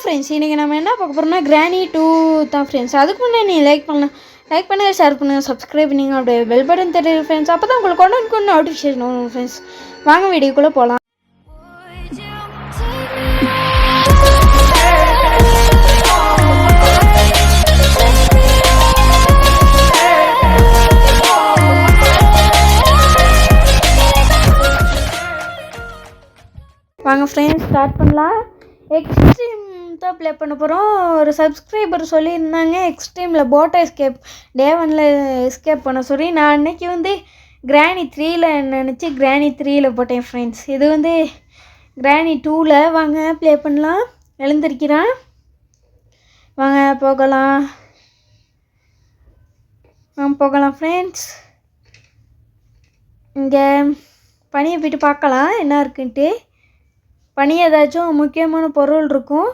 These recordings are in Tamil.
ஃப்ரெண்ட்ஸ் இன்றைக்கி நம்ம என்ன பார்க்க போகிறோம்னா கிராணி 2 தான் ஃப்ரெண்ட்ஸ். அதுக்கு முன்னாடி நீ லைக் பண்ணுங்கள், ஷேர் பண்ணுங்கள், சப்ஸ்கிரைப் பண்ணிங்க, அப்படியே பெல் பட்டன் தெரியுது ஃப்ரெண்ட்ஸ். அப்போ தான் உங்களுக்கு கொண்டு நோட்டிஃபிகேஷன் வரும் ஃப்ரெண்ட்ஸ். வாங்க வீடியோக்குள்ளே போகலாம். வாங்க ஃப்ரெண்ட்ஸ் ஸ்டார்ட் பண்ணலாம். எக்ஸ்ட்ரீம் தான் ப்ளே பண்ண போகிறோம். ஒரு சப்ஸ்கிரைபர் சொல்லியிருந்தாங்க எக்ஸ்ட்ரீமில் போட்டை எஸ்கேப் டே 1ல் எஸ்கேப் பண்ண சொல்லி. நான் அன்றைக்கி வந்து கிராணி 3ல் நினச்சி கிராணி 3ல் போட்டேன் ஃப்ரெண்ட்ஸ். இது வந்து கிராணி 2ல். வாங்க ப்ளே பண்ணலாம். எழுந்திருக்கிறான், வாங்க போகலாம் ஃப்ரெண்ட்ஸ். இங்கே பனியை போய்ட்டு பார்க்கலாம் என்ன இருக்குன்ட்டு. பனி ஏதாச்சும் முக்கியமான பொருள் இருக்கும்.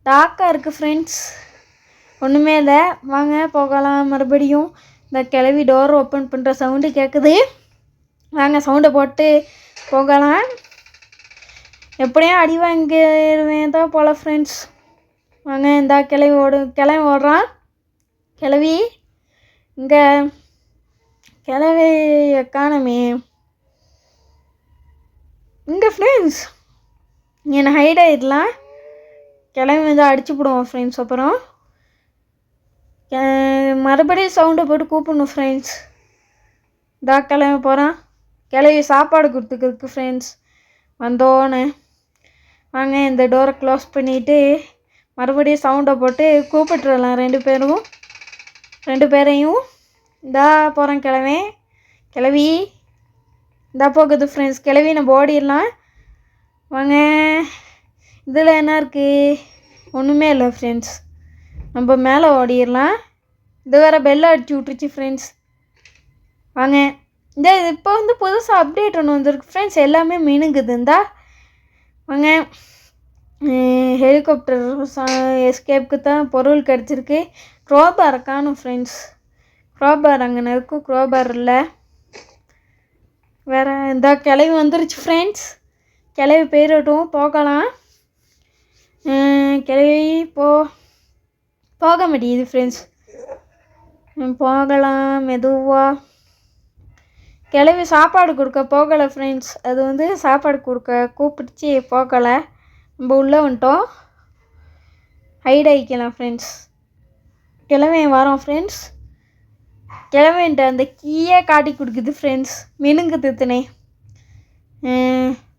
டார்க்காக இருக்குது ஃப்ரெண்ட்ஸ், ஒன்றுமே இல்லை. வாங்க போகலாம். மறுபடியும் இந்த கிளவி டோர் ஓப்பன் பண்ணுற சவுண்டு கேட்குது. வாங்க சவுண்டை போட்டு போகலாம். எப்படியும் அடி வாங்கிடுவேன் தான் போல் ஃப்ரெண்ட்ஸ். வாங்க இந்த கிளவி ஓடுறான். கிளவி இங்கே கிளவி காணமே இங்கே ஃப்ரெண்ட்ஸ். என்னை ஹைட் ஆகிடலாம். கிளம்பி வந்து அடிச்சு போடுவோம் ஃப்ரெண்ட்ஸ். அப்புறம் மறுபடியும் சவுண்டை போட்டு கூப்பிடணும் ஃப்ரெண்ட்ஸ். கிளம்பி போகிறான். கிளவி சாப்பாடு கொடுத்துருக்கு ஃப்ரெண்ட்ஸ். வந்தோன்னு வாங்க இந்த டோரை க்ளோஸ் பண்ணிவிட்டு மறுபடியும் சவுண்டை போட்டு கூப்பிட்டுறலாம் ரெண்டு பேரையும். போகிறேன் கிளவி போகுது ஃப்ரெண்ட்ஸ். கிளவி நம்ம ஓடிடலாம். வாங்க இதில் என்ன இருக்குது? ஒன்றுமே இல்லை ஃப்ரெண்ட்ஸ். நம்ம மேலே ஓடிடலாம். இது வேறு பெல்லை அடிச்சு விட்டுருச்சு ஃப்ரெண்ட்ஸ். வாங்க இப்போ வந்து புதுசாக அப்டேட் ஒன்று வந்துருக்கு ஃப்ரெண்ட்ஸ். எல்லாமே மினுங்குது. வாங்க ஹெலிகாப்டர் எஸ்கேப்புக்கு தான் பொருள் கிடச்சிருக்கு. க்ரோபார் காணும் ஃப்ரெண்ட்ஸ். க்ரோபார் அங்கே இருக்கும். க்ரோபார் இல்லை. வேறு கிளவி வந்துருச்சு ஃப்ரெண்ட்ஸ். கிளவி போயிடட்டும், போகலாம். கிளவி போக மாட்டேங்குது ஃப்ரெண்ட்ஸ். போகலாம் மெதுவாக. கிளவி சாப்பாடு கொடுக்க போகலை ஃப்ரெண்ட்ஸ். அது வந்து சாப்பாடு கொடுக்க கூப்பிடுச்சு, போகலை. நம்ம உள்ளே வந்துட்டோம். ஹைட் ஆகிக்கலாம் ஃப்ரெண்ட்ஸ். கிளவி வரோம் ஃப்ரெண்ட்ஸ். கிளவின்ட்டு அந்த கீயே காட்டி கொடுக்குது ஃப்ரெண்ட்ஸ். மினுங்கு தித்துனே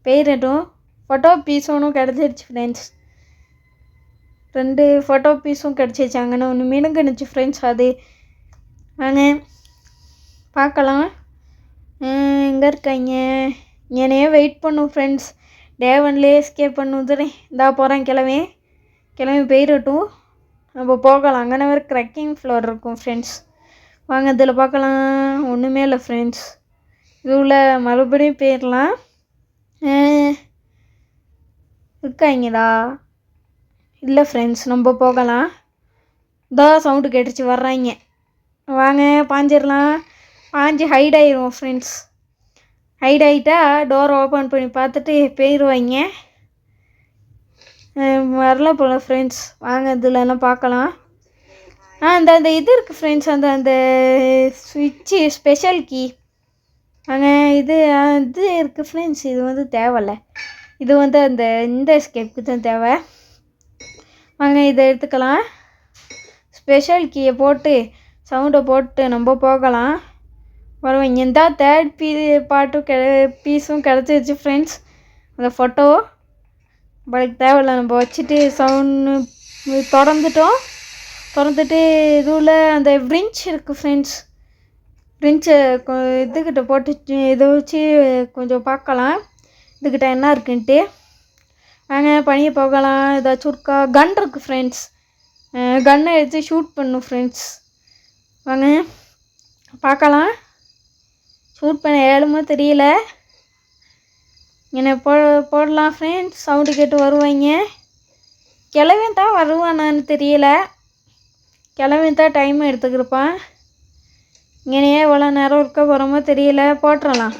போயிடட்டும். ஃபோட்டோ பீஸும் கிடச்சிருச்சு ஃப்ரெண்ட்ஸ். 2 ஃபோட்டோ பீஸும் கிடச்சிருச்சு. அங்கே ஒன்று மினுங்குனுச்சு ஃப்ரெண்ட்ஸ். அது வாங்க பார்க்கலாம். எங்கே இருக்காங்க? என்னையே வெயிட் பண்ணும் ஃப்ரெண்ட்ஸ். டே 1லேயே எஸ்கேப் பண்ணுதுனே. போகிறேன் கிளம்பி போயிடட்டும். நம்ம போகலாம். அங்கே வேறு க்ரக்கிங் ஃப்ளோர் இருக்கும் ஃப்ரெண்ட்ஸ். வாங்க இதில் பார்க்கலாம். ஒன்றுமே இல்லை ஃப்ரெண்ட்ஸ். இதுவில் மறுபடியும் போயிடலாம். இருக்காங்கடா இல்லை ஃப்ரெண்ட்ஸ். நம்ம போகலாம். சவுண்டு கேட்டுச்சு, வர்றாங்க. வாங்க பாஞ்சிடலாம். பாஞ்சு ஹைட் ஆகிடுவோம் ஃப்ரெண்ட்ஸ். ஹைட் ஆகிட்டா டோர் ஓப்பன் பண்ணி பார்த்துட்டு போயிடுவாங்க. வரல போல் ஃப்ரெண்ட்ஸ். வாங்க இதிலலாம் பார்க்கலாம். அந்த இது இருக்குது ஃப்ரெண்ட்ஸ். அந்த ஸ்விட்சு ஸ்பெஷல் கீ அங்கே இது இருக்குது ஃப்ரெண்ட்ஸ். இது வந்து தேவையில்லை. இது வந்து இந்த எஸ்கேப்புக்கு தான் தேவை. வாங்க இதை எடுத்துக்கலாம். ஸ்பெஷல் கீயை போட்டு சவுண்டை போட்டு நம்ம போகலாம். வருவாங்க. இந்த தேர்ட் பீஸும் கிடச்சிருச்சு ஃப்ரெண்ட்ஸ். அந்த ஃபோட்டோ நம்மளுக்கு தேவையில்லை. நம்ம வச்சுட்டு சவுண்டு திறந்துட்டு இதுவில் அந்த ஃப்ரிஞ்ச் இருக்குது ஃப்ரெண்ட்ஸ். ஃப்ரிஞ்சை இதுக்கிட்ட போட்டு இதை வச்சு கொஞ்சம் பார்க்கலாம் இதுக்கிட்ட என்ன இருக்குன்ட்டு. வாங்க பனியை போகலாம். ஏதாச்சும் இருக்கா? கன் இருக்குது ஃப்ரெண்ட்ஸ். கன்னை எடுத்து ஷூட் பண்ணும் ஃப்ரெண்ட்ஸ். வாங்க பார்க்கலாம். ஷூட் பண்ண ஏழுமோ தெரியல. என்னை போடலாம் ஃப்ரெண்ட்ஸ். சவுண்டு கேட்டு வருவாங்க. கிளவன் தான் வருவானான்னு தெரியல. கிளவன் தான் டைம் எடுத்துக்கிருப்பான். இங்கேயே எவ்வளோ நேரம் இருக்க போகிறோமோ தெரியல. போட்டுடலாம்.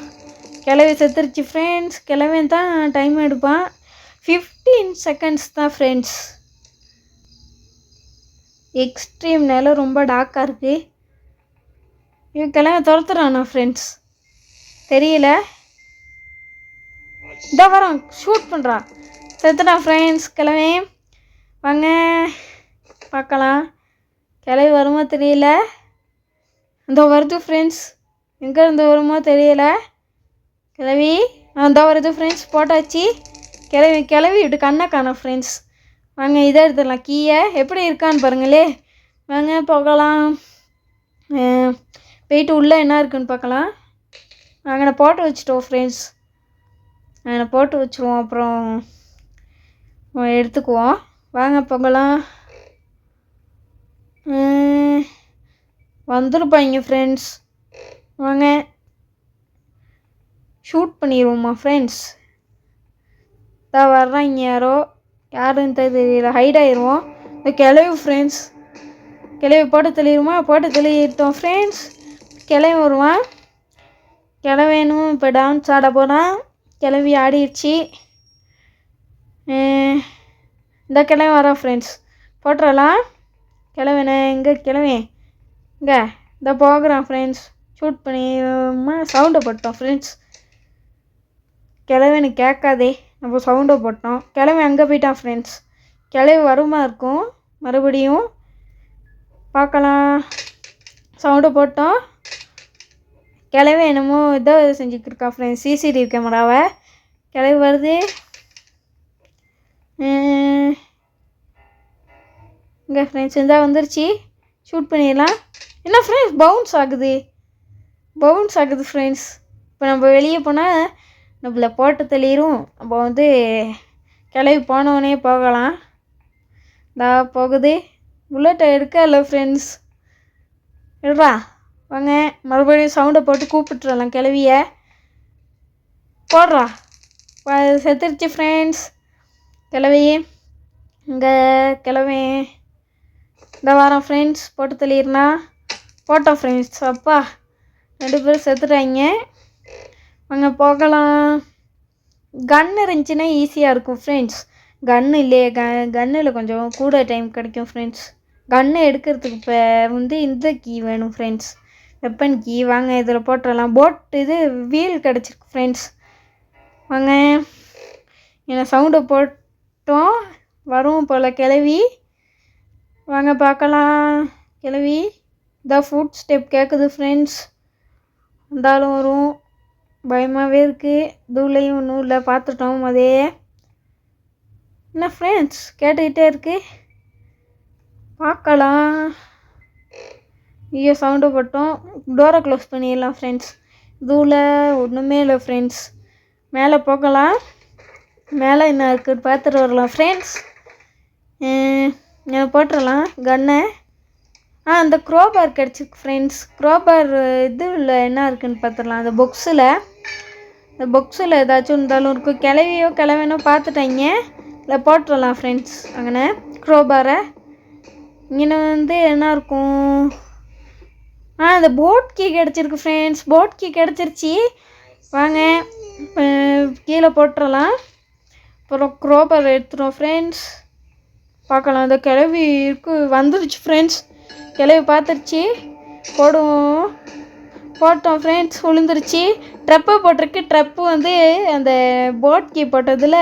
கிளவி செத்துருச்சு ஃப்ரெண்ட்ஸ். கிளவன் தான் டைம் எடுப்பான். 15 seconds தான் ஃப்ரெண்ட்ஸ். எக்ஸ்ட்ரீம் நிலம் ரொம்ப டார்க்காக இருக்குது. இவன் கிளம்ப துரத்துறானா ஃப்ரெண்ட்ஸ் தெரியல. இதோ வரான், ஷூட் பண்ணுறான், செத்துட்டான் ஃப்ரெண்ட்ஸ். கிளம்பி வாங்க பார்க்கலாம். கிளம்பி வருமா தெரியல. இந்த வருது ஃப்ரெண்ட்ஸ், எங்கே இருந்து வருமோ தெரியல. கிளவி அந்த வருது ஃப்ரெண்ட்ஸ், போட்டாச்சு. கிளவி விட்டு கண்ணை காணோம் ஃப்ரெண்ட்ஸ். வாங்க இதை எடுத்துடலாம், கீயை எப்படி இருக்கான்னு பாருங்களே. வாங்க போகலாம், போயிட்டு உள்ளே என்ன இருக்குன்னு பார்க்கலாம். அங்கே போட்டு வச்சுட்டோம் ஃப்ரெண்ட்ஸ், அங்கே போட்டு வச்சுருவோம், அப்புறம் எடுத்துக்குவோம். வாங்க போகலாம். வந்துருப்பாங்க ஃப்ரெண்ட்ஸ். வாங்க ஷூட் பண்ணிடுவோம்மா ஃப்ரெண்ட்ஸ். தான் வர்றாங்க யாருன்னு தெரியல. ஹைட் ஆயிடுவோம். இந்த கிளவி ஃப்ரெண்ட்ஸ், கிளவி போட்டு தெளிவுமா, போட்டு தெளிவிட்டோம் ஃப்ரெண்ட்ஸ். கிளவி வருவான். கிளவேணும் இப்போ டான்ஸ் ஆட போகிறான். கிளவி ஆடிடுச்சு. இந்த கிளவி வரான் ஃப்ரெண்ட்ஸ், போட்டுறலாம். கிளவேண்ணே எங்கே கிளவி? இங்கே இந்த போகிறான் ஃப்ரெண்ட்ஸ். ஷூட் பண்ணி சவுண்டை போட்டோம் ஃப்ரெண்ட்ஸ். கிளவி எனக்கு கேட்காதே, நம்ம சவுண்டை போட்டோம். கிளவி அங்கே போயிட்டான் ஃப்ரெண்ட்ஸ். கிளவி வருமா இருக்கும் மறுபடியும் பார்க்கலாம். சவுண்டை போட்டோம். கிளவி என்னமோ இதை செஞ்சுக்கிருக்கா ஃப்ரெண்ட்ஸ், சிசிடிவி கேமராவை. கிளவி வருது. இங்கே ஃப்ரெண்ட்ஸ் இருந்தால் வந்துருச்சு, ஷூட் பண்ணிடலாம். என்ன ஃப்ரெண்ட்ஸ் பவுன்ஸ் ஆகுது ஃப்ரெண்ட்ஸ். இப்போ நம்ம வெளியே போனால் நம்மளை போட்டு தெளிரும். நம்ம வந்து கிளவி போனவனே போகலாம். இதா போகுது. புல்லட்டை எடுக்கல ஃப்ரெண்ட்ஸ், எடுறா. வாங்க மறுபடியும் சவுண்டை போட்டு கூப்பிட்டுறலாம் கிளவியை. போடுறா, செத்துருச்சு ஃப்ரெண்ட்ஸ் கிளவி. இங்கே கிளவி இந்த வாரம் ஃப்ரெண்ட்ஸ், போட்டு தெளினா போட்டோம் ஃப்ரெண்ட்ஸ். அப்பா 2 பேரும் செத்துட்டாங்க. வாங்க போகலாம். கன் இருந்துச்சுன்னா ஈஸியாக இருக்கும் ஃப்ரெண்ட்ஸ். கன்று இல்லையே, கன்னில் கொஞ்சம் கூட டைம் கிடைக்கும் ஃப்ரெண்ட்ஸ். கன்று எடுக்கிறதுக்கு இப்போ வந்து இந்த கீ வேணும் ஃப்ரெண்ட்ஸ், வெப்பன் கீ. வாங்க இதில் போட்டுடலாம். இது வீல் கிடச்சிருக்கு ஃப்ரெண்ட்ஸ். வாங்க என்ன சவுண்டை போட்டோம், வரும் போல் கிளவி. வாங்க பார்க்கலாம். கிளவி இதான் ஃபுட் ஸ்டெப் கேட்குது ஃப்ரெண்ட்ஸ். இருந்தாலும் வரும், பயமாகவே இருக்குது. தூளையும் ஒன்றும் இல்லை, பார்த்துட்டோம் அதே. என்ன ஃப்ரெண்ட்ஸ் கேட்டுக்கிட்டே இருக்கு, பார்க்கலாம். ஐயோ சவுண்டு போட்டோம். டோரை க்ளோஸ் பண்ணிடலாம் ஃப்ரெண்ட்ஸ். தூளை ஒன்றுமே இல்லை ஃப்ரெண்ட்ஸ். மேலே போகலாம். மேலே என்ன இருக்குதுன்னு பார்த்துட்டு வரலாம் ஃப்ரெண்ட்ஸ். போட்டுடலாம் கன்னை. அந்த க்ரோபார் கிடச்சிருக்கு ஃப்ரெண்ட்ஸ். க்ரோபார் இது இல்லை, என்ன இருக்குதுன்னு பார்த்துடலாம். அந்த பொக்ஸில் ஏதாச்சும் இருந்தாலும் இருக்கும். கிளவேனோ பார்த்துட்டாங்க. இல்லை போட்டுடலாம் ஃப்ரெண்ட்ஸ். அங்கே க்ரோபாரை இங்கே வந்து என்ன இருக்கும். அந்த போட் கீ கிடச்சிருக்கு ஃப்ரெண்ட்ஸ். போட் கீ கிடச்சிருச்சு. வாங்க கீழே போட்டுடலாம். அப்புறம் க்ரோபார் எடுத்துடும் ஃப்ரெண்ட்ஸ். பார்க்கலாம். அந்த கிளவி வந்துருச்சு ஃப்ரெண்ட்ஸ். கிளவி பார்த்துருச்சு. போட்டோம் ஃப்ரெண்ட்ஸ். விழுந்துருச்சு. ட்ரப்பை போட்டிருக்கு. ட்ரப்பு வந்து அந்த போட் கீ போட்டதில்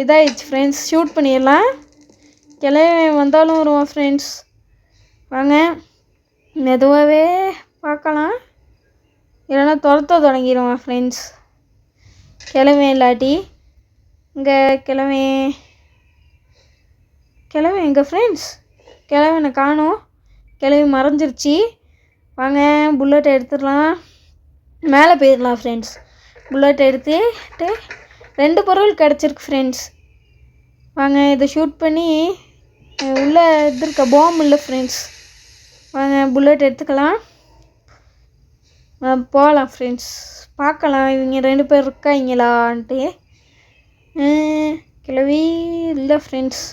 இதாகிடுச்சு ஃப்ரெண்ட்ஸ். ஷூட் பண்ணிடலாம். கிளவி வந்தாலும் வருவான் ஃப்ரெண்ட்ஸ். வாங்க மெதுவாகவே பார்க்கலாம், இல்லைன்னா துரத்த தொடங்கிடுவான் ஃப்ரெண்ட்ஸ். கிளவி இல்லாட்டி இங்கே கிளவி எங்கே ஃப்ரெண்ட்ஸ்? கிளவினை காணோம். கிளவி மறைஞ்சிருச்சு. வாங்க புல்லட்டை எடுத்துடலாம். மேலே போயிடலாம் ஃப்ரெண்ட்ஸ். புல்லட்டை எடுத்துட்டு 2 பொருள் கிடச்சிருக்கு ஃப்ரெண்ட்ஸ். வாங்க இதை ஷூட் பண்ணி உள்ளே இது இருக்க பாம் இல்லை ஃப்ரெண்ட்ஸ். வாங்க புல்லட் எடுத்துக்கலாம். போகலாம் ஃப்ரெண்ட்ஸ். பார்க்கலாம் இவங்க 2 பேர் இருக்காங்களான்ட்டு. கிளவி இல்லை ஃப்ரெண்ட்ஸ்.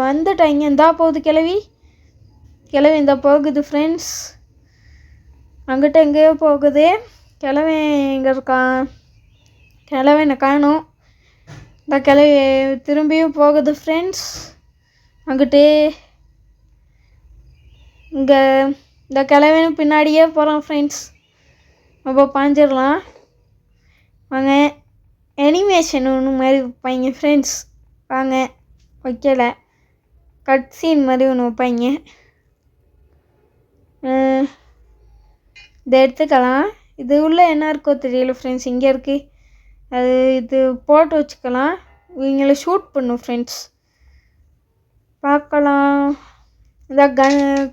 வந்துட்டாங்க. இந்தா போகுது கிளவி இந்த போகுது ஃப்ரெண்ட்ஸ். அங்கிட்ட எங்கேயோ போகுது. கிளவி எங்கே இருக்கான்? கிளவினை காணும். இந்த கிளவி திரும்பியும் போகுது ஃப்ரெண்ட்ஸ். அங்கிட்டே இங்கே இந்த கிழவனும் பின்னாடியே போகிறோம் ஃப்ரெண்ட்ஸ். அப்போ பாஞ்சிடலாம் வாங்க. அனிமேஷன் ஒன்று மாதிரி வைப்பாங்க ஃப்ரெண்ட்ஸ். வாங்க வைக்கல, கட் சீன் மாதிரி ஒன்று வைப்பாங்க. இதை எடுத்துக்கலாம். இது உள்ளே என்ன இருக்கோ தெரியல ஃப்ரெண்ட்ஸ். இங்கே இருக்குது, அது இது போட்டு வச்சுக்கலாம். இவங்கள ஷூட் பண்ணும் ஃப்ரெண்ட்ஸ். பார்க்கலாம். இந்த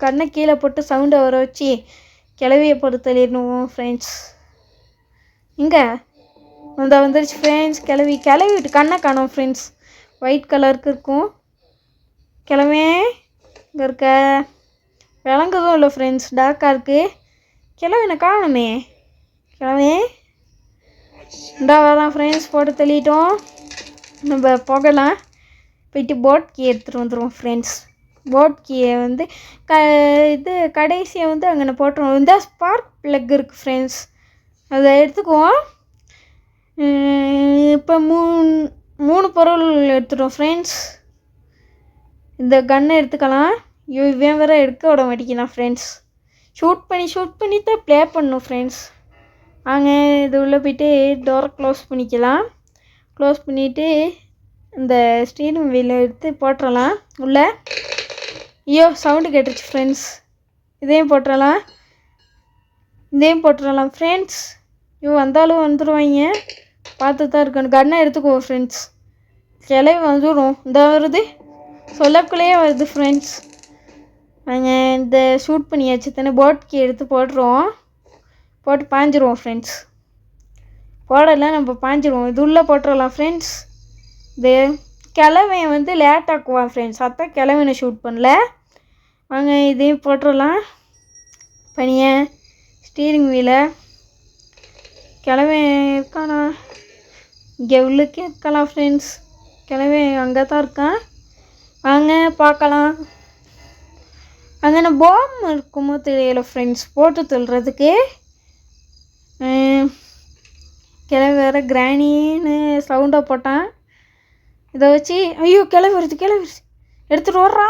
கண்ணை கீழே போட்டு சவுண்டை வர வச்சு கிளவியை போட்டு தள்ளிடணும் ஃப்ரெண்ட்ஸ். இங்கே வந்துருச்சு ஃப்ரெண்ட்ஸ். கிளவி விட்டு கண்ணை காணோம் ஃப்ரெண்ட்ஸ். ஒயிட் கலருக்கு இருக்கும் கிழமே. இங்கே இருக்க விளங்குதும் இல்லை ஃப்ரெண்ட்ஸ், டார்க்காக இருக்குது. கிழவனை காணுமே. கிழமே இந்தா வரலாம் ஃப்ரெண்ட்ஸ். போட்டு தள்ளிட்டோம். நம்ம போகலாம். போயிட்டு போட் கீ எடுத்துகிட்டு வந்துடுவோம் ஃப்ரெண்ட்ஸ். போட் கீயை வந்து இது கடைசியை வந்து அங்கே போட்டுருவோம். இந்த ஸ்பார்க் ப்ளக் இருக்குது ஃப்ரெண்ட்ஸ், அதை எடுத்துக்குவோம். இப்போ மூணு பொருள் எடுத்துட்டோம் ஃப்ரெண்ட்ஸ். இந்த கன்னை எடுத்துக்கலாம். இவன் வேறு எடுக்க விட மாட்டேங்கிறான் ஃப்ரெண்ட்ஸ். ஷூட் பண்ணி தான் ப்ளே பண்ணணும் ஃப்ரெண்ட்ஸ். வாங்க இது உள்ளே போய்ட்டு டோரை க்ளோஸ் பண்ணிக்கலாம். க்ளோஸ் பண்ணிவிட்டு இந்த ஸ்டீரிங் வீலை எடுத்து போட்டுடலாம் உள்ளே. ஐயோ சவுண்டு கேட்டுருச்சு ஃப்ரெண்ட்ஸ். இதையும் போட்டுடலாம் ஃப்ரெண்ட்ஸ். வந்தாலும் வந்துடுவாங்க, பார்த்து தான் இருக்கணும். கன்னை எடுத்துக்குவோம் ஃப்ரெண்ட்ஸ். கிளவி வந்துடும். இந்த வருது, சொல்லக்குள்ளேயே வருது ஃப்ரெண்ட்ஸ். நாங்கள் இந்த ஷூட் பண்ணியாச்சு தானே. போட் கீ எடுத்து போட்டுருவோம். போட்டு பாஞ்சிருவோம் ஃப்ரெண்ட்ஸ். போடலை, நம்ம பாஞ்சிருவோம். இது உள்ளே போட்டுடலாம் ஃப்ரெண்ட்ஸ். இது கிழவன் வந்து லேட்டாக்குவான் ஃப்ரெண்ட்ஸ், அதான் கிழவனை ஷூட் பண்ணல. வாங்க இதையும் போட்டுடலாம். பனியை ஸ்டீரிங் வீலை கிழவன் இருக்கானா? இங்கே உள்ளுக்கே இருக்கலாம் ஃப்ரெண்ட்ஸ். கிழவன் அங்கே தான் இருக்கான். வாங்க பார்க்கலாம். அங்கே என்ன பாம் இருக்குமோ தெரியல ஃப்ரெண்ட்ஸ், போட்டு தள்ளுறதுக்கு. கிளவி வேறு கிராணின்னு சவுண்டாக போட்டான். இதை வச்சு ஐயோ கிளவி வருது எடுத்துகிட்டு வர்றா.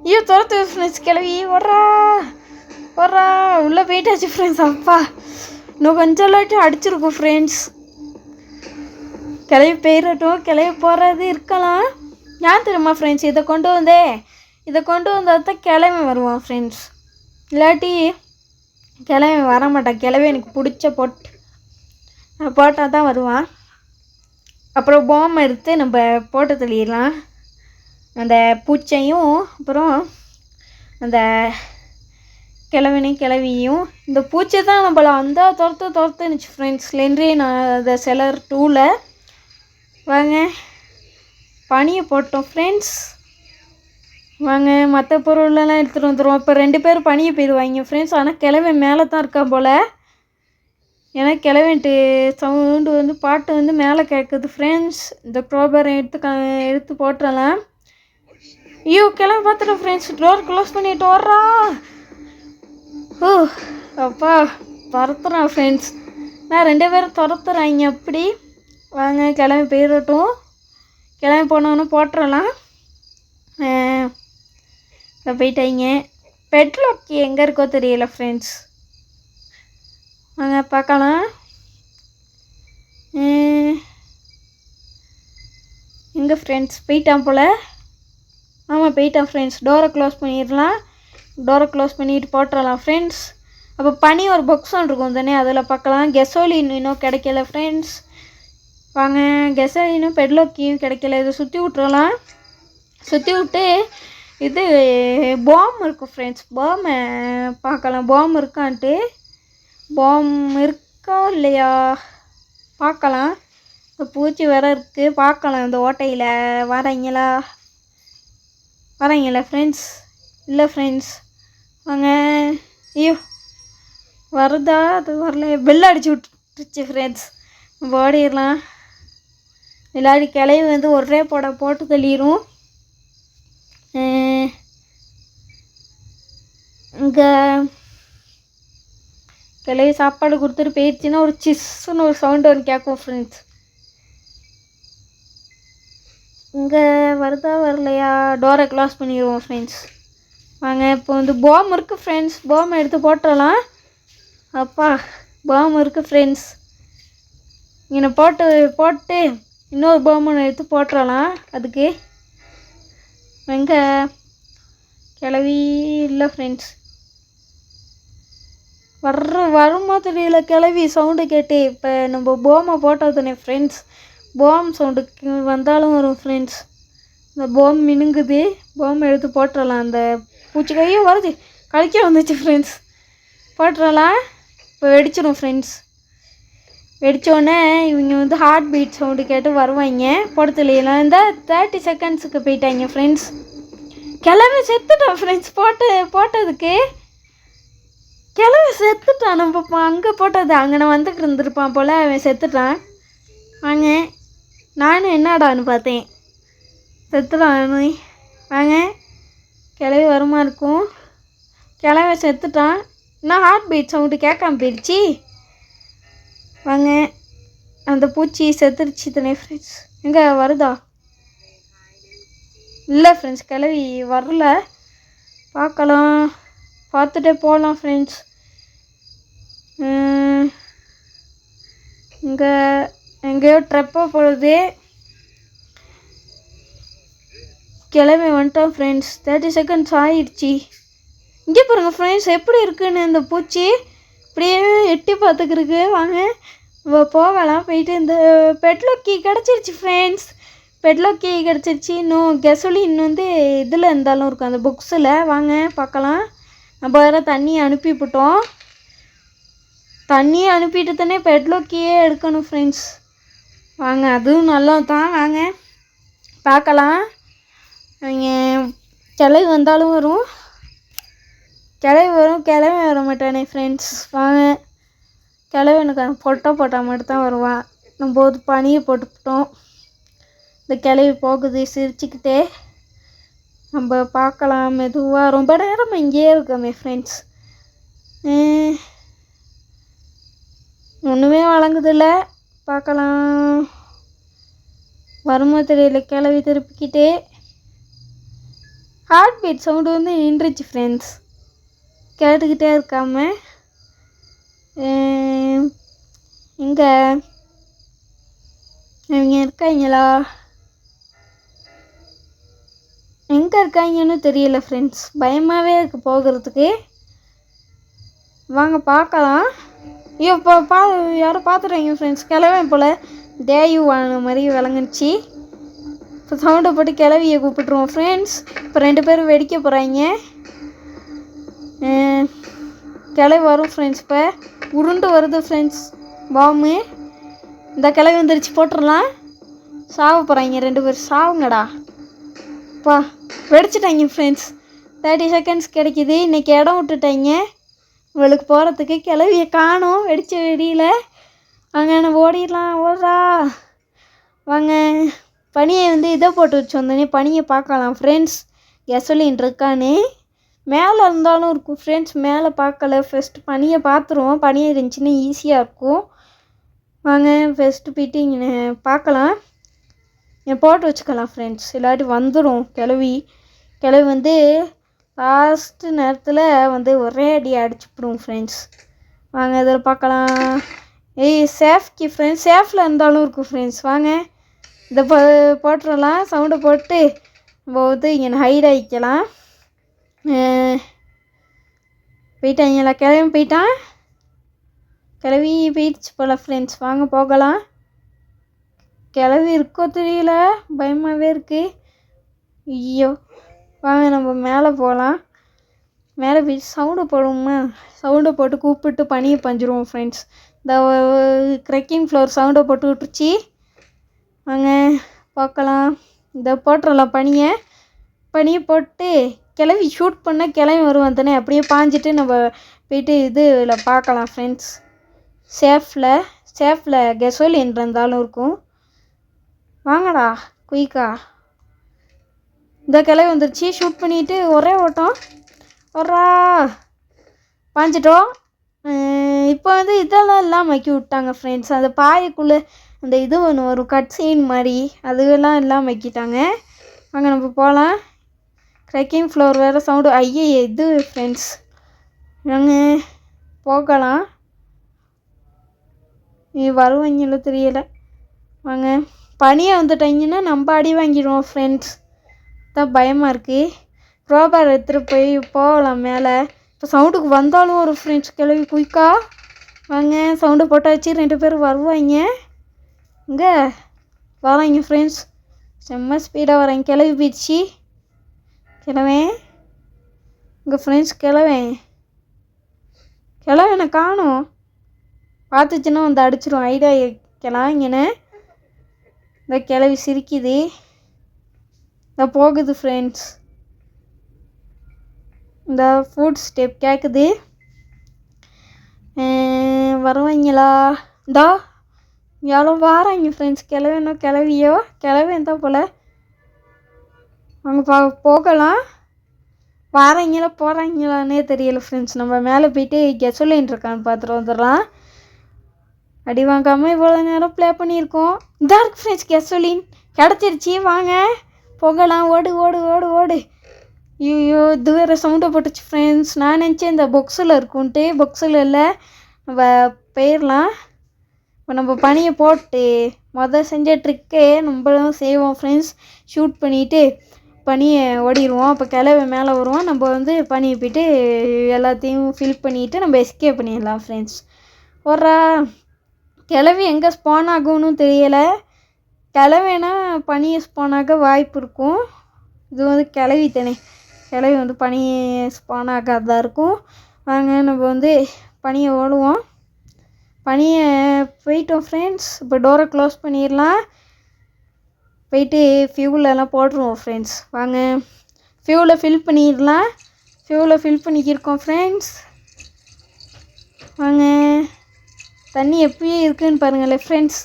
ஐயோ துரத்து ஃப்ரெண்ட்ஸ். கிளவி வர்றா. உள்ளே போயிட்டாச்சு ஃப்ரெண்ட்ஸ். அப்பா இன்னும் கொஞ்சம் இல்லாட்டி அடிச்சிருக்கும் ஃப்ரெண்ட்ஸ். கிளவி போயிடட்டும். கிளவி போகிறது இருக்கலாம். ஏன் தெரியுமா ஃப்ரெண்ட்ஸ், இதை கொண்டு வந்தால் தான் கிளவி வருவான் ஃப்ரெண்ட்ஸ். இல்லாட்டி கிளவி வரமாட்டான். கிளவி எனக்கு பிடிச்ச போட்டால் தான் வருவான். அப்புறம் பாம் எடுத்து நம்ம போட்டு தள்ளிடலாம். அந்த பூச்சையும் அப்புறம் அந்த கிளவியும். இந்த பூச்சை தான் நம்மளை அந்த துரத்துனுச்சு ஃப்ரெண்ட்ஸ். லென்ரி நான் அதை செலர் 2ல். வாங்க பனியை போட்டோம் ஃப்ரெண்ட்ஸ். வாங்க மற்ற பொருளெல்லாம் எடுத்துகிட்டு வந்துடுவோம். இப்போ 2 பேர் பனியை போயிடுவாங்க ஃப்ரெண்ட்ஸ். ஆனால் கிழவி மேலே தான் இருக்கான் போல். ஏன்னா கிழவின்ட்டு சவுண்டு வந்து பாட்டு வந்து மேலே கேட்குது ஃப்ரெண்ட்ஸ். இந்த க்ரோபரை எடுத்து போட்டுடலாம். ஐயோ கிளம்பி பார்த்துட்டோம் ஃப்ரெண்ட்ஸ். டோர் க்ளோஸ் பண்ணிட்டு வர்றா. அப்பா துரத்துறான் ஃப்ரெண்ட்ஸ். நான் 2 பேரும் துரத்துறாங்க அப்படி. வாங்க கிளம்பி போயிடட்டும். கிளம்பி போனோன்னு போட்டுடலாம். போயிட்டாங்க. பெட்லாக் எங்கே இருக்கோ தெரியல ஃப்ரெண்ட்ஸ். வாங்க பார்க்கலாம். எங்கே ஃப்ரெண்ட்ஸ் போயிட்டான் போல். ஆமாம் போயிட்டான் ஃப்ரெண்ட்ஸ். டோரை க்ளோஸ் பண்ணிடலாம். டோரை க்ளோஸ் பண்ணிட்டு போட்டுடலாம் ஃப்ரெண்ட்ஸ். அப்போ பனி ஒரு பாக்ஸ் ஒன்று இருக்கும் தானே, அதில் பார்க்கலாம். கெசோலின் இன்னும் கிடைக்கல ஃப்ரெண்ட்ஸ். வாங்க கெசோலினும் பெட்லாக்கியும் கிடைக்கல. இதை சுற்றி விட்டுறலாம். சுற்றி விட்டு இது பாம் இருக்கும் ஃப்ரெண்ட்ஸ். பாமை பார்க்கலாம். பாம் இருக்கான்ட்டு. பாம் இருக்கா இல்லையா பார்க்கலாம். இந்த பூச்சி வேறு இருக்குது பார்க்கலாம். இந்த ஓட்டையில் வராங்களா ஃப்ரெண்ட்ஸ்? இல்லை ஃப்ரெண்ட்ஸ். வாங்க. ஐயோ வருதா? அது வரல. பெல் அடிச்சு விட்டுருச்சு ஃப்ரெண்ட்ஸ். ஓடிடலாம். எல்லாரும் கிளவி வந்து ஒரே போட்டு தள்ளிடும். இங்கே கிளவி சாப்பாடு கொடுத்துட்டு போயிடுச்சுன்னா ஒரு சிஸ்ஸுன்னு ஒரு சவுண்டு ஒன்று கேட்கும் ஃப்ரெண்ட்ஸ். இங்கே வருதா வரலையா? டோரை க்ளோஸ் பண்ணிடுவோம் ஃப்ரெண்ட்ஸ். வாங்க இப்போ வந்து பாம் இருக்குது ஃப்ரெண்ட்ஸ், பாம் எடுத்து போட்டுடலாம். அப்பா பாம் இருக்குது ஃப்ரெண்ட்ஸ், இங்கே போட்டு இன்னொரு பாம் ஒன்று எடுத்து போட்டுடலாம். அதுக்கு எங்கே கிளவி இல்லை ஃப்ரெண்ட்ஸ், வருமா தெரியல கிளவி சவுண்டு கேட்டு. இப்போ நம்ம பாமை போட்டதுனே ஃப்ரெண்ட்ஸ், பாம் சவுண்டுக்கு வந்தாலும் வரும் ஃப்ரெண்ட்ஸ். இந்த பாம் மினுங்குது, பாம் எடுத்து போட்டுடலாம். அந்த பூச்சி கையும் வருது, கழிக்க வந்துச்சு ஃப்ரெண்ட்ஸ், போட்டுடலாம். இப்போ வெடிச்சிடும் ஃப்ரெண்ட்ஸ். வெடித்தோடனே இவங்க வந்து ஹார்ட் பீட் சவுண்டு கேட்டு வருவாங்க. போட்டதுலாம் இந்த 30 செகண்ட்ஸுக்கு போயிட்டாங்க ஃப்ரெண்ட்ஸ். கிளம்பி செத்துட்டான் ஃப்ரெண்ட்ஸ், போட்டதுக்கு கிளம்பி செத்துட்டான். நம்ம அங்கே போட்டது அங்கே நான் வந்துட்டு இருந்திருப்பான் போல், அவன் செத்துட்டான். வாங்க நானும் என்னடான்னு பார்த்தேன், செத்துட்டான். வாங்க கிளவி வருமா இருக்கும், கிளவி செத்துட்டான். இன்னும் ஹார்ட் பீட் சவுண்டு கேட்காம போயிடுச்சு. வாங்க அந்த பூச்சி செத்துருச்சு தானே ஃப்ரெண்ட்ஸ். எங்கே வருதா? இல்லை ஃப்ரெண்ட்ஸ், கிளவி வரல. பார்க்கலாம், பார்த்துட்டே போகலாம் ஃப்ரெண்ட்ஸ். இங்கே எங்கேயோ ட்ரெப்பாக போடுது, கிளம்பி வந்துட்டோம் ஃப்ரெண்ட்ஸ். 30 செகண்ட்ஸ் ஆயிடுச்சு. இங்கே பாருங்கள் ஃப்ரெண்ட்ஸ் எப்படி இருக்குன்னு இந்த பூச்சி, இப்படியே எட்டி பார்த்துக்கிருக்கு. வாங்க போகலாம். போயிட்டு இந்த பெட்லாக் கீ கிடச்சிருச்சு ஃப்ரெண்ட்ஸ், பெட்லாக் கீ கிடச்சிருச்சு. இன்னும் கெசோலின் வந்து இதில் இருந்தாலும் இருக்கும் அந்த புக்ஸில். வாங்க பார்க்கலாம். நம்ம வேறு தண்ணியை அனுப்பிவிட்டோம், தண்ணியை அனுப்பிட்டு தானே பெட்லாக் கீயே எடுக்கணும் ஃப்ரெண்ட்ஸ். வாங்க அதுவும் நல்லா தான். வாங்க பார்க்கலாம். அவங்க கிளவி வந்தாலும் வரும், கிளவி வர மாட்டானே ஃப்ரெண்ட்ஸ். வாங்க கிளவி எனக்கு போட்டால் மட்டும்தான் வருவான். நம்ம ஒரு பனியை போட்டுவிட்டோம். இந்த கிளவி போகுது சிரிச்சுக்கிட்டே. நம்ம பார்க்கலாம் மெதுவாக. ரொம்ப நேரம் இங்கேயே இருக்கோமே ஃப்ரெண்ட்ஸ், ஒன்றுமே வழங்குதில்ல. பார்க்கலாம் வருமா தெரியல. கிளவி திருப்பிக்கிட்டே ஹார்ட் பீட் சவுண்டு வந்து நின்றுச்சு ஃப்ரெண்ட்ஸ், கேட்டுக்கிட்டே இருக்காம. எங்கே இவங்க இருக்காங்களா, எங்கே இருக்காங்கன்னு தெரியல ஃப்ரெண்ட்ஸ், பயமாகவே இருக்குது போகிறதுக்கு. வாங்க பார்க்கலாம். ஐயோ இப்போ யாரும் பார்த்துட்றாங்க ஃப்ரெண்ட்ஸ், கிளவேன் போல் தேயு வாங்கின மாதிரி விளங்குச்சு. இப்போ சவுண்டை போட்டு கிளவியை கூப்பிட்டுருவோம் ஃப்ரெண்ட்ஸ். இப்போ 2 பேரும் வெடிக்க போகிறாங்க. கிளவி வரும் ஃப்ரெண்ட்ஸ், இப்போ உருண்டு வருது ஃப்ரெண்ட்ஸ் பாம்பு. இந்த கிளவி வந்துருச்சு, போட்டுடலாம். சாவ போகிறாங்க 2 பேர், சாவுங்கடா. அப்பா வெடிச்சிட்டாங்க ஃப்ரெண்ட்ஸ். 30 செகண்ட்ஸ் கிடைக்கிது. இன்றைக்கி இடம் விட்டுட்டாங்க இவளுக்கு போகிறதுக்கு. கிளவியை காணும், வெடிச்ச வெடியில். வாங்க நம்ம ஓடிடா. வாங்க பனியை வந்து இதை போட்டு வச்சோந்தோடனே பனியை பார்க்கலாம் ஃப்ரெண்ட்ஸ், கெசோலின் இருக்கான்னு. மேலே இருந்தாலும் இருக்கும் ஃப்ரெண்ட்ஸ், மேலே பார்க்கல. ஃபஸ்ட்டு பனியை பார்த்துருவோம், பனியை இருந்துச்சுன்னா ஈஸியாக இருக்கும். வாங்க ஃபஸ்ட்டு போய்ட்டு இங்கே பார்க்கலாம், போட்டு வச்சுக்கலாம் ஃப்ரெண்ட்ஸ், இல்லாட்டி வந்துடும் கிளவி வந்து லாஸ்ட்டு நேரத்தில் வந்து ஒரே அடி அடிச்சுப்பிடும் ஃப்ரெண்ட்ஸ். வாங்க இதில் பார்க்கலாம். சேஃப்கி ஃப்ரெண்ட்ஸ், சேஃபில் இருந்தாலும் இருக்கும் ஃப்ரெண்ட்ஸ். வாங்க இதை போட்டுடலாம். சவுண்டை போட்டு நம்ம வந்து இங்கே ஹைட் ஆகிக்கலாம். போயிட்டாங்களா, கிளம்பி போயிட்டான். கிளவி போயிடுச்சு போல் ஃப்ரெண்ட்ஸ். வாங்க போகலாம். கிளவி இருக்கோ தெரியல, பயமாகவே இருக்குது. ஐயோ வாங்க நம்ம மேலே போகலாம். மேலே போய் சவுண்டு போடுவோமா, சவுண்டை போட்டு கூப்பிட்டு பனியை பஞ்சிருவோம் ஃப்ரெண்ட்ஸ். இந்த க்ரெக்கிங் ஃப்ளோர் சவுண்டை போட்டு விட்டுருச்சு. வாங்க பார்க்கலாம். இதை போட்டுடலாம் பனியை போட்டு கிளவி ஷூட் பண்ணால் கிளவி வருவான் தானே, அப்படியே பாஞ்சிட்டு நம்ம போயிட்டு இதில் பார்க்கலாம் ஃப்ரெண்ட்ஸ். சேஃபில் கெசோலின் இருந்தாலும் இருக்கும். வாங்கடா குயிக்கா. இந்த கிளவி வந்துருச்சு, ஷூட் பண்ணிவிட்டு ஒரே ஓட்டம் ஒரா பாஞ்சிட்டோம். இப்போ வந்து இதெல்லாம் எல்லாம் மக்கி விட்டாங்க ஃப்ரெண்ட்ஸ். அந்த பாயக்குள்ளே அந்த இது ஒன்று வரும் கட் சீன் மாதிரி, அதுவெல்லாம் எல்லாம் வைக்கிட்டாங்க. வாங்க நம்ம போகலாம். க்ரக்கிங் ஃப்ளோர் வேறு சவுண்டு. ஐயே இது ஃப்ரெண்ட்ஸ் நாங்கள் போகலாம். நீ வருவாங்களோ தெரியலை. வாங்க பனியை வந்துட்டாங்கன்னா நம்ம அடி வாங்கிடுவோம் ஃப்ரெண்ட்ஸ். தான் பயமாக இருக்குது. ரோபார் எடுத்துகிட்டு போய் போகலாம் மேலே. இப்போ சவுண்டுக்கு வந்தாலும் ஒரு ஃப்ரெண்ட்ஸ் கிளவி குயிக்கா வாங்க. சவுண்டு போட்டாச்சு. 2 பேர் வருவாங்க. இங்கே வராங்க ஃப்ரெண்ட்ஸ். செம்ம ஸ்பீடாக வராங்க. கிளவி போயிடுச்சு. கிளவேன் இங்கே ஃப்ரெண்ட்ஸ். கிளவேனை காணும். பார்த்துச்சுன்னா வந்து அடிச்சிடும். ஐடியா கிளவிங்கன்னு இந்த கிளவி சிரிக்குது. இந்த போகுது ஃப்ரெண்ட்ஸ். இந்த ஃபுட் ஸ்டெப் கேட்குது. வருவாங்களா? இந்தா எவ்வளோ வாராங்க ஃப்ரெண்ட்ஸ். கிளவியோ தான் போல். அவங்க போகலாம். வாராங்களா போகிறாங்களான்னே தெரியல ஃப்ரெண்ட்ஸ். நம்ம மேலே போயிட்டு கெசோலின் இருக்கான்னு பார்த்துட்டு வந்துடலாம். அடி வாங்காமல் இவ்வளோ நேரம் ப்ளே பண்ணியிருக்கோம். இதாக இருக்குது ஃப்ரெண்ட்ஸ் கெசோலின் கிடச்சிருச்சி. வாங்க போகலாம். ஓடு ஓடு ஓடு ஓடு. ஐயோ இது வேறு சவுண்டை போட்டுச்சு ஃப்ரெண்ட்ஸ். நான் நினச்சேன் இந்த பொக்ஸில் இருக்குன்ட்டு. பொக்ஸில் இல்லை. நம்ம போயிடலாம். இப்போ நம்ம பனியை போட்டு செஞ்ச ட்ரிக்கே நம்மளும் செய்வோம் ஃப்ரெண்ட்ஸ். ஷூட் பண்ணிவிட்டு பனியை ஓடிடுவோம். அப்போ கிளவி மேலே வருவோம். நம்ம வந்து பனியை போய்ட்டு எல்லாத்தையும் ஃபில் பண்ணிவிட்டு நம்ம எஸ்கேப் பண்ணிடலாம் ஃப்ரெண்ட்ஸ். ஒரு கிளவி எங்கே ஸ்பான் ஆகும்னு தெரியலை. கிளவினா பனியை ஸ்பான் ஆக வாய்ப்பு இருக்கும். இது வந்து கிளவி தானே. கிளவி வந்து பனி ஸ்பான் ஆகாதான் இருக்கும். வாங்க நம்ம வந்து பனியை ஓடுவோம். பனியை போயிட்டோம் ஃப்ரெண்ட்ஸ். இப்போ டோரை க்ளோஸ் பண்ணிடலாம். போயிட்டு ஃபியூலெல்லாம் போட்டுருவோம் ஃப்ரெண்ட்ஸ். வாங்க ஃபியூலை ஃபில் பண்ணிடலாம். ஃபியூலை ஃபில் பண்ணிக்கிருக்கோம் ஃப்ரெண்ட்ஸ். வாங்க தண்ணி எப்பயே இருக்குதுன்னு பாருங்களேன் ஃப்ரெண்ட்ஸ்.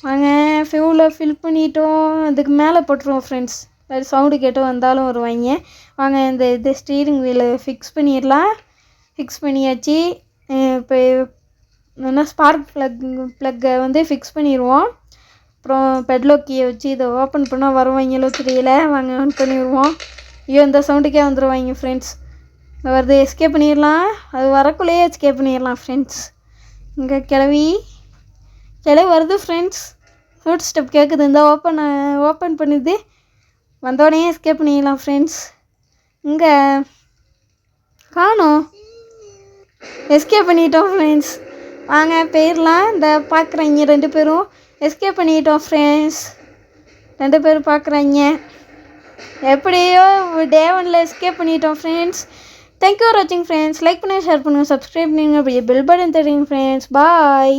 வாங்க ஃபியூலை ஃபில் பண்ணிட்டோம். அதுக்கு மேலே போட்டுருவோம் ஃப்ரெண்ட்ஸ். அது சவுண்டு கேட்டு வந்தாலும் வருவாங்க. வாங்க இந்த ஸ்டீரிங் வீலை ஃபிக்ஸ் பண்ணிடலாம். ஃபிக்ஸ் பண்ணியாச்சு. இப்போ என்ன ஸ்பார்க் ப்ளக்கை வந்து ஃபிக்ஸ் பண்ணிடுவோம். அப்புறம் பெட்லாக் கீயை வச்சு இதை ஓப்பன் பண்ணால் வருவாங்களோ தெரியல. வாங்க ஆன் பண்ணிடுவோம். ஐயோ இந்த சவுண்டுக்கே வந்துடுவாங்க ஃப்ரெண்ட்ஸ். வருது. எஸ்கேப் பண்ணிடலாம். அது வரக்குள்ளேயே எஸ்கேப் பண்ணிடலாம் ஃப்ரெண்ட்ஸ். இங்கே கிளவி வருது ஃப்ரெண்ட்ஸ். ஃபுட் ஸ்டெப் கேட்குது. இந்த ஓப்பன் பண்ணுது. வந்தோடனே எஸ்கேப் பண்ணிடலாம் ஃப்ரெண்ட்ஸ். இங்கே காணோம். எஸ்கேப் பண்ணிட்டோம் ஃப்ரெண்ட்ஸ். வாங்க போயிடலாம். இந்த பார்க்குறாங்க 2 பேரும். எஸ்கேப் பண்ணிட்டோம் ஃப்ரெண்ட்ஸ். 2 பேரும் பார்க்குறாங்க. எப்படியோ டே 1ல் எஸ்கேப் பண்ணிட்டோம் ஃப்ரெண்ட்ஸ். தேங்க்யூ ஃபார் வாட்சிங் ஃப்ரெண்ட்ஸ். லைக் பண்ணுங்கள், ஷேர் பண்ணுங்கள், சப்ஸ்கிரைப் பண்ணுங்கள். அப்படியே பெல் பட்டன் தருங்க ஃப்ரெண்ட்ஸ். பாய்.